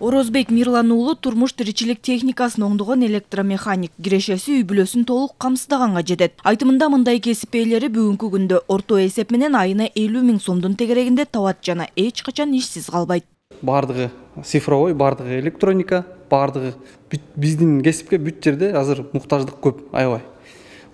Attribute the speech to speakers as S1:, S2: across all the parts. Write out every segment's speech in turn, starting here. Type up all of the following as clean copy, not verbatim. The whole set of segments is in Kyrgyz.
S1: Орозбек Мирлан уулу турмуш тиричилик техникасын оңдогон электромеханик, кирешеси үй бүлөсүн толук камсыздаганга жетет. Айтымында мындай кесип ээлери бүгүнкү күндө орто эсеп менен айына 50 000 сомдун тегерегинде табат жана эч качан ишсиз калбайт.
S2: Бардыгы цифровой, бардыгы электроника, бардыгы биздин кесипке бүт жерде азыр муктаждык көп, аябай.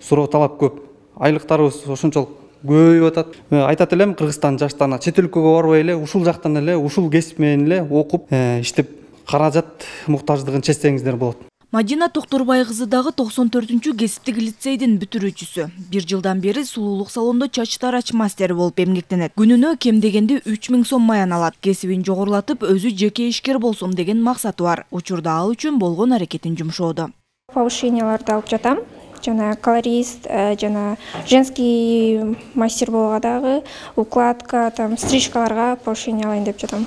S2: Суроо талап көп. Айлыктарыбыз ошончолук көбөйүп атат. Айтат элем, Кыргызстан жаштарына чет өлкөгө барбай эле, ушул жактан эле, ушул кесип менен эле окуп, иштеп каражат муктаждыгын чечсеңиздер болот.
S1: Мадина Токторбай кызы дагы 94-чү кесиптик лицейдин бүтүрүүчүсү. Бир жылдан бери сулуулук салондо чач тарач мастери болуп эмгектенет. Күнүнө кем дегенде 3000 сом маян алат. Кесибин жогорулатып, өзү жеке ишкер болсом деген максаты бар. Учурда ал үчүн болгон аракетин жумшоодо.
S3: Повышенияларды алып жатам. Жана колорист, жана женский мастер болгонго дагы укладка, там стрижкаларга повышение алайын деп жатам.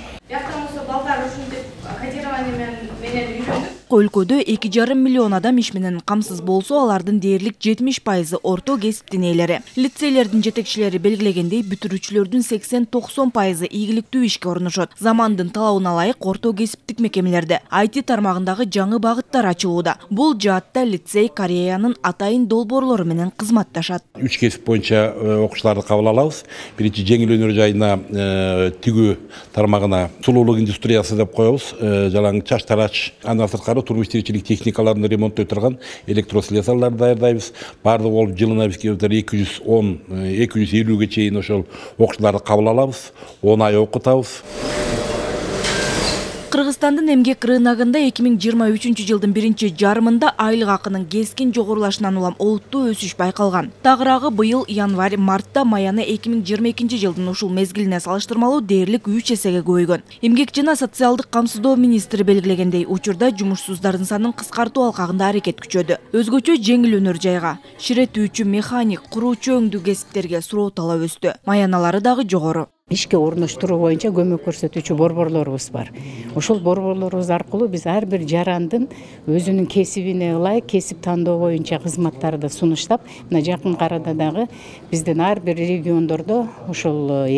S1: Өлкөдө 2,5 миллион адам иш менен камсыз болсо, алардын дээрлик 70% орто кесиптин ээлери. Лицейлердин жетекчилери белгилегендей, бүтүрүүчүлөрдүн 80-90% ийгиликтүү ишке орношот. Замандын талабына ылайык орто кесиптик мекемелерде IT тармагындагы жаңы багыттар ачылууда. Бул жаатта лицей Кореянын атайын долбоорлору менен кызматташат.
S4: 3 кесип боюнча окуучуларды кабыл алабыз. Биринчи жеңил өнөр жайына тигүү тармагына сулуулук индустриясы деп коебуз. Жалаң чач тарач, андан сырткары турмуш тиричилик техникаларын ремонттой турган электрослесарларды даярдайбыз. Бардыгы болуп жылына бизге 210-250 чейин ошол окуучуларды кабыл алабыз. 10 ай окутабыз.
S1: Кыргызстандын эмгек рыногунда 2023 жылдын биринчи жарымында айлык акынын кескин жогорулашынан улам олуттуу өсүш байкалган. Тагыраагы быйыл январь-мартта маяны 2022 жылдын ушул мезгилине салыштырмалуу дээрлик 3 эсеге көбөйгөн. Эмгек жана социалдык камсыздоо министри белгилегендей, учурда жумушсуздардын санын кыскартуу алкагында аракет күчөдү. Өзгөчө жеңил өнөр жайга, ширетүүчү, механик, куруучу өңдүү кесиптерге суроо талап өстү. Маяналары дагы жогору.
S5: Ишке орноштуруу боюнча көмөк көрсөтүүчү борборлорубуз бар. Ошол борборлорубуз аркылуу биз ар бир жарандын өзүнүн кесибине ылайык кесип тандоо боюнча кызматтарды сунуштап, мына жакын арада дагы биздин ар бир региондордо ошол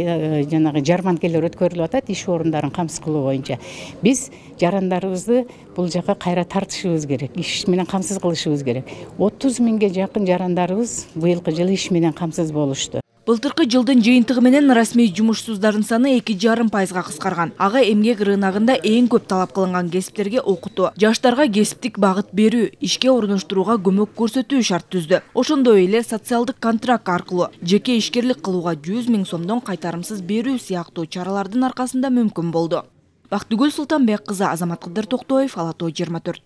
S5: жанагы жарманкелер өткөрүлүп атат иш орундарын камсыз кылуу боюнча. Биз жарандарыбызды бул жака кайра тартышыбыз керек, иш менен камсыз кылышыбыз керек. 30 000 жакын жарандарыбыз быйылкы жылы иш менен камсыз болушту.
S1: Былтыркы жылдын жыйынтыгы менен расмий жумушсуздардын саны 2,5% кыскарган. Ага эмгек рыногунда эң көп талап кылынган кесиптерге окутуу, жаштарга кесиптик багыт берүү, ишке орноштурууга көмөк көрсөтүү шарт түздү. Ошондой эле социалдык контракт аркылуу жеке ишкерлик кылууга 100 000 сомдон кайтарымсыз берүү сыяктуу чаралардын аркасында мүмкүн болду. Бактыгүл Султанбек кызы, Азамат Кыдыр Токтоев, Ала Тоо 24.